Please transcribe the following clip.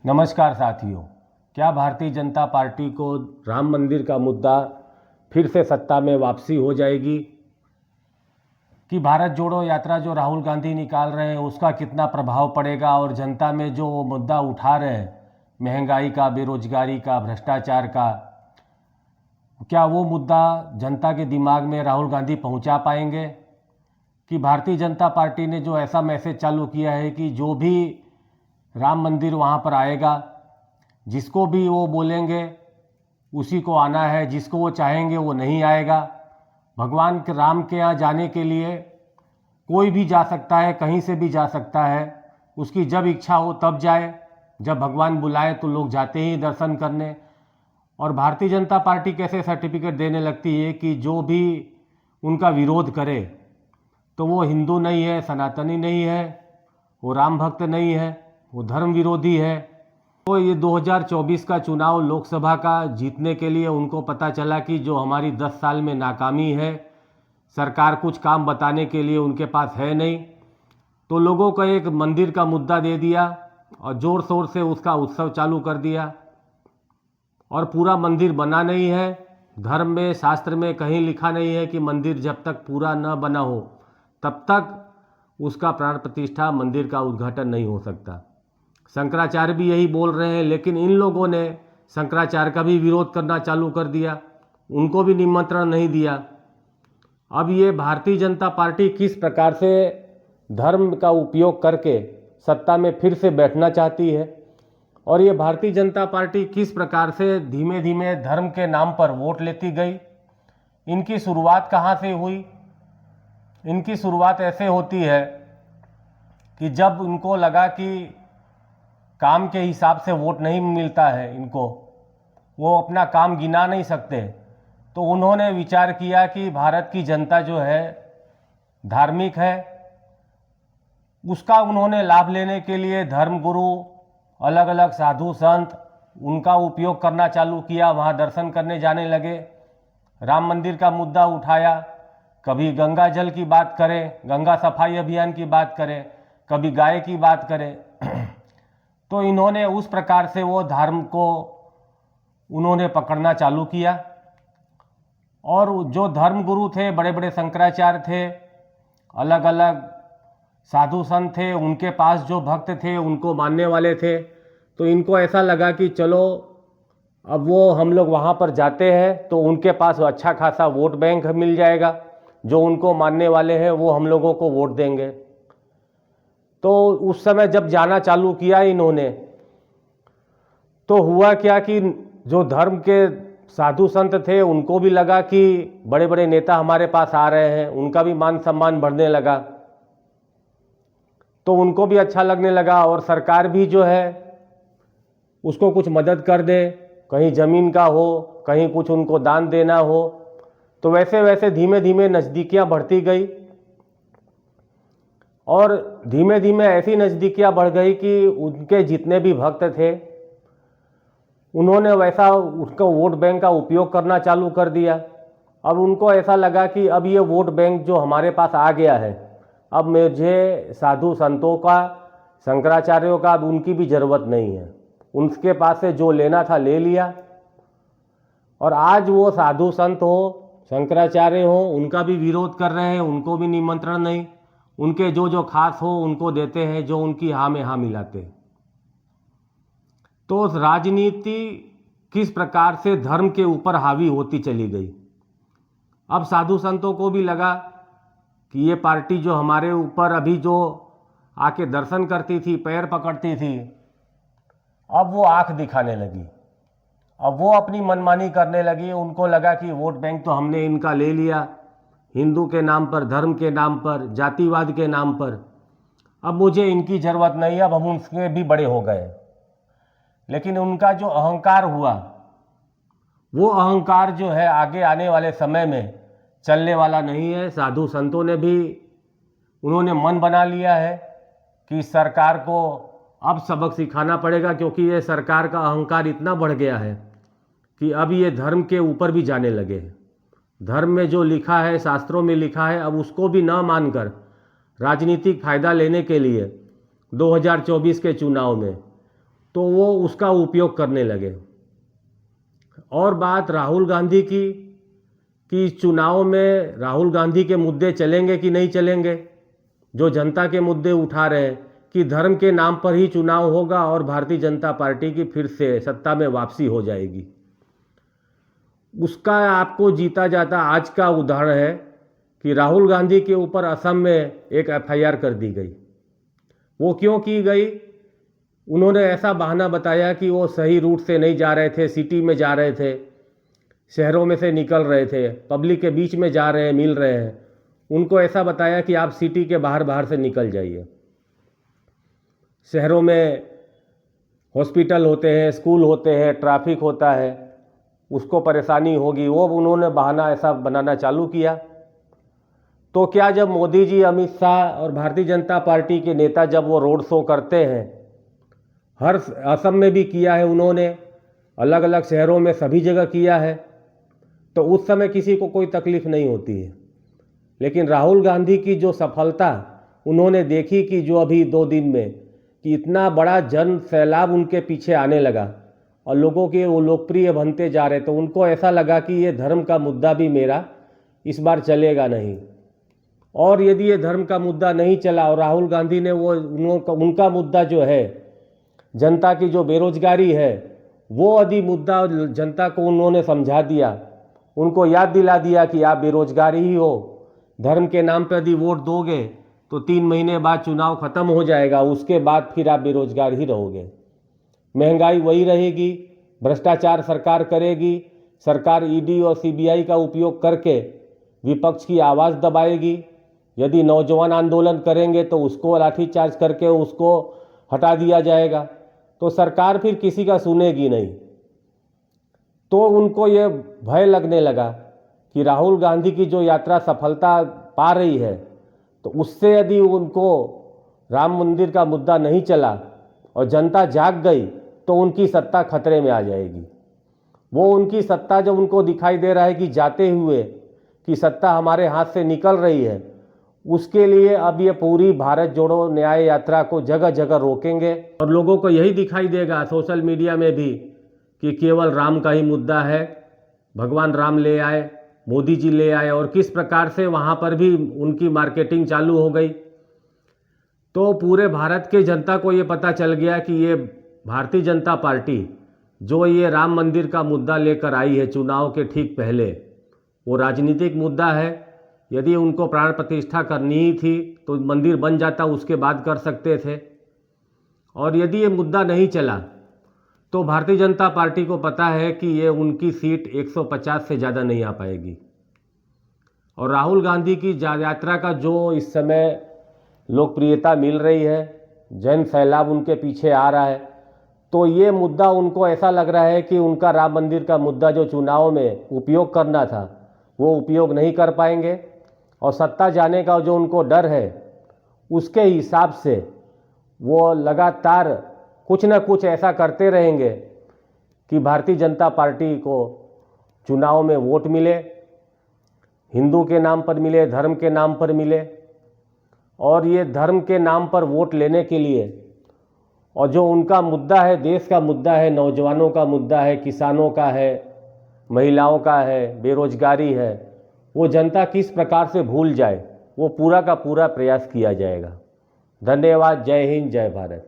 नमस्कार साथियों। क्या भारतीय जनता पार्टी को राम मंदिर का मुद्दा फिर से सत्ता में वापसी हो जाएगी? कि भारत जोड़ो यात्रा जो राहुल गांधी निकाल रहे हैं उसका कितना प्रभाव पड़ेगा और जनता में जो वो मुद्दा उठा रहे हैं महंगाई का, बेरोजगारी का, भ्रष्टाचार का, क्या वो मुद्दा जनता के दिमाग में राहुल गांधी पहुंचा पाएंगे? कि भारतीय जनता पार्टी ने जो ऐसा मैसेज चालू किया है कि जो भी राम मंदिर वहाँ पर आएगा, जिसको भी वो बोलेंगे उसी को आना है, जिसको वो चाहेंगे वो नहीं आएगा। भगवान के राम के यहाँ जाने के लिए कोई भी जा सकता है, कहीं से भी जा सकता है, उसकी जब इच्छा हो तब जाए, जब भगवान बुलाए तो लोग जाते ही दर्शन करने। और भारतीय जनता पार्टी कैसे सर्टिफिकेट देने लगती है कि जो भी उनका विरोध करे तो वो हिंदू नहीं है, सनातनी नहीं है, वो राम भक्त नहीं है, वो धर्म विरोधी है। तो ये 2024 का चुनाव लोकसभा का जीतने के लिए उनको पता चला कि जो हमारी 10 साल में नाकामी है, सरकार कुछ काम बताने के लिए उनके पास है नहीं, तो लोगों को एक मंदिर का मुद्दा दे दिया और ज़ोर शोर से उसका उत्सव चालू कर दिया। और पूरा मंदिर बना नहीं है। धर्म में, शास्त्र में कहीं लिखा नहीं है कि मंदिर जब तक पूरा न बना हो तब तक उसका प्राण प्रतिष्ठा, मंदिर का उद्घाटन नहीं हो सकता। शंकराचार्य भी यही बोल रहे हैं, लेकिन इन लोगों ने शंकराचार्य का भी विरोध करना चालू कर दिया, उनको भी निमंत्रण नहीं दिया। अब ये भारतीय जनता पार्टी किस प्रकार से धर्म का उपयोग करके सत्ता में फिर से बैठना चाहती है, और ये भारतीय जनता पार्टी किस प्रकार से धीमे धीमे धर्म के नाम पर वोट लेती गई। इनकी शुरुआत कहाँ से हुई? इनकी शुरुआत ऐसे होती है कि जब उनको लगा कि काम के हिसाब से वोट नहीं मिलता है, इनको वो अपना काम गिना नहीं सकते, तो उन्होंने विचार किया कि भारत की जनता जो है धार्मिक है, उसका उन्होंने लाभ लेने के लिए धर्मगुरु, अलग अलग साधु संत, उनका उपयोग करना चालू किया। वहाँ दर्शन करने जाने लगे, राम मंदिर का मुद्दा उठाया, कभी गंगा जल की बात करें, गंगा सफाई अभियान की बात करें, कभी गाय की बात करें। तो इन्होंने उस प्रकार से वो धर्म को उन्होंने पकड़ना चालू किया। और जो धर्मगुरु थे, बड़े बड़े शंकराचार्य थे, अलग अलग साधु संत थे, उनके पास जो भक्त थे, उनको मानने वाले थे, तो इनको ऐसा लगा कि चलो अब वो हम लोग वहाँ पर जाते हैं तो उनके पास अच्छा खासा वोट बैंक मिल जाएगा, जो उनको मानने वाले हैं वो हम लोगों को वोट देंगे। तो उस समय जब जाना चालू किया इन्होंने, तो हुआ क्या कि जो धर्म के साधु संत थे उनको भी लगा कि बड़े बड़े नेता हमारे पास आ रहे हैं, उनका भी मान सम्मान बढ़ने लगा, तो उनको भी अच्छा लगने लगा। और सरकार भी जो है उसको कुछ मदद कर दे, कहीं ज़मीन का हो, कहीं कुछ उनको दान देना हो, तो वैसे वैसे धीमे धीमे नज़दीकियाँ बढ़ती गई। और धीमे धीमे ऐसी नज़दीकियाँ बढ़ गई कि उनके जितने भी भक्त थे उन्होंने वैसा उसका वोट बैंक का उपयोग करना चालू कर दिया। अब उनको ऐसा लगा कि अब ये वोट बैंक जो हमारे पास आ गया है, अब मुझे साधु संतों का, शंकराचार्यों का, अब उनकी भी ज़रूरत नहीं है, उनके पास से जो लेना था ले लिया। और आज वो साधु संत हो, शंकराचार्य हो, उनका भी विरोध कर रहे हैं, उनको भी निमंत्रण नहीं, उनके जो जो खास हो उनको देते हैं, जो उनकी हाँ में हाँ मिलाते हैं। तो राजनीति किस प्रकार से धर्म के ऊपर हावी होती चली गई। अब साधु संतों को भी लगा कि ये पार्टी जो हमारे ऊपर अभी जो आके दर्शन करती थी, पैर पकड़ती थी, अब वो आंख दिखाने लगी, अब वो अपनी मनमानी करने लगी। उनको लगा कि वोट बैंक तो हमने इनका ले लिया, हिंदू के नाम पर, धर्म के नाम पर, जातिवाद के नाम पर, अब मुझे इनकी ज़रूरत नहीं, अब हम उनसे भी बड़े हो गए। लेकिन उनका जो अहंकार हुआ, वो अहंकार जो है आगे आने वाले समय में चलने वाला नहीं है। साधु संतों ने भी उन्होंने मन बना लिया है कि सरकार को अब सबक सिखाना पड़ेगा, क्योंकि ये सरकार का अहंकार इतना बढ़ गया है कि अब ये धर्म के ऊपर भी जाने लगे हैं। धर्म में जो लिखा है, शास्त्रों में लिखा है, अब उसको भी ना मानकर राजनीतिक फायदा लेने के लिए 2024 के चुनाव में तो वो उसका उपयोग करने लगे। और बात राहुल गांधी की कि चुनाव में राहुल गांधी के मुद्दे चलेंगे कि नहीं चलेंगे, जो जनता के मुद्दे उठा रहे हैं कि धर्म के नाम पर ही चुनाव होगा और भारतीय जनता पार्टी की फिर से सत्ता में वापसी हो जाएगी। उसका आपको जीता जाता आज का उदाहरण है कि राहुल गांधी के ऊपर असम में एक एफआईआर कर दी गई। वो क्यों की गई? उन्होंने ऐसा बहाना बताया कि वो सही रूट से नहीं जा रहे थे, सिटी में जा रहे थे, शहरों में से निकल रहे थे, पब्लिक के बीच में जा रहे हैं, मिल रहे हैं। उनको ऐसा बताया कि आप सिटी के बाहर बाहर से निकल जाइए। शहरों में हॉस्पिटल होते हैं, स्कूल होते हैं, ट्रैफिक होता है, उसको परेशानी होगी, वो उन्होंने बहाना ऐसा बनाना चालू किया। तो क्या जब मोदी जी, अमित शाह और भारतीय जनता पार्टी के नेता जब वो रोड शो करते हैं, हर असम में भी किया है उन्होंने, अलग अलग शहरों में सभी जगह किया है, तो उस समय किसी को कोई तकलीफ नहीं होती है। लेकिन राहुल गांधी की जो सफलता उन्होंने देखी कि जो अभी 2 दिन में कि इतना बड़ा जन सैलाब उनके पीछे आने लगा और लोगों के वो लोकप्रिय बनते जा रहे, तो उनको ऐसा लगा कि ये धर्म का मुद्दा भी मेरा इस बार चलेगा नहीं। और यदि ये धर्म का मुद्दा नहीं चला और राहुल गांधी ने वो उनका मुद्दा जो है जनता की जो बेरोजगारी है, वो यदि मुद्दा जनता को उन्होंने समझा दिया, उनको याद दिला दिया कि आप बेरोजगारी ही हो, धर्म के नाम पर यदि वोट दोगे तो 3 महीने बाद चुनाव खत्म हो जाएगा, उसके बाद फिर आप बेरोजगार ही रहोगे, महंगाई वही रहेगी, भ्रष्टाचार सरकार करेगी, सरकार ईडी और सीबीआई का उपयोग करके विपक्ष की आवाज़ दबाएगी, यदि नौजवान आंदोलन करेंगे तो उसको लाठीचार्ज करके उसको हटा दिया जाएगा, तो सरकार फिर किसी का सुनेगी नहीं। तो उनको ये भय लगने लगा कि राहुल गांधी की जो यात्रा सफलता पा रही है, तो उससे यदि उनको राम मंदिर का मुद्दा नहीं चला और जनता जाग गई तो उनकी सत्ता खतरे में आ जाएगी। वो उनकी सत्ता जब उनको दिखाई दे रहा है कि जाते हुए कि सत्ता हमारे हाथ से निकल रही है, उसके लिए अब ये पूरी भारत जोड़ो न्याय यात्रा को जगह जगह रोकेंगे और लोगों को यही दिखाई देगा सोशल मीडिया में भी कि केवल राम का ही मुद्दा है, भगवान राम ले आए, मोदी जी ले आए, और किस प्रकार से वहाँ पर भी उनकी मार्केटिंग चालू हो गई। तो पूरे भारत के जनता को ये पता चल गया कि ये भारतीय जनता पार्टी जो ये राम मंदिर का मुद्दा लेकर आई है चुनाव के ठीक पहले, वो राजनीतिक मुद्दा है। यदि उनको प्राण प्रतिष्ठा करनी ही थी तो मंदिर बन जाता, उसके बाद कर सकते थे। और यदि ये मुद्दा नहीं चला तो भारतीय जनता पार्टी को पता है कि ये उनकी सीट 150 से ज़्यादा नहीं आ पाएगी। और राहुल गांधी की यात्रा का जो इस समय लोकप्रियता मिल रही है, जन सैलाब उनके पीछे आ रहा है, तो ये मुद्दा उनको ऐसा लग रहा है कि उनका राम मंदिर का मुद्दा जो चुनाव में उपयोग करना था वो उपयोग नहीं कर पाएंगे, और सत्ता जाने का जो उनको डर है उसके हिसाब से वो लगातार कुछ न कुछ ऐसा करते रहेंगे कि भारतीय जनता पार्टी को चुनाव में वोट मिले, हिंदू के नाम पर मिले, धर्म के नाम पर मिले। और ये धर्म के नाम पर वोट लेने के लिए और जो उनका मुद्दा है, देश का मुद्दा है, नौजवानों का मुद्दा है, किसानों का है, महिलाओं का है, बेरोजगारी है, वो जनता किस प्रकार से भूल जाए, वो पूरा का पूरा प्रयास किया जाएगा। धन्यवाद। जय हिंद, जय भारत।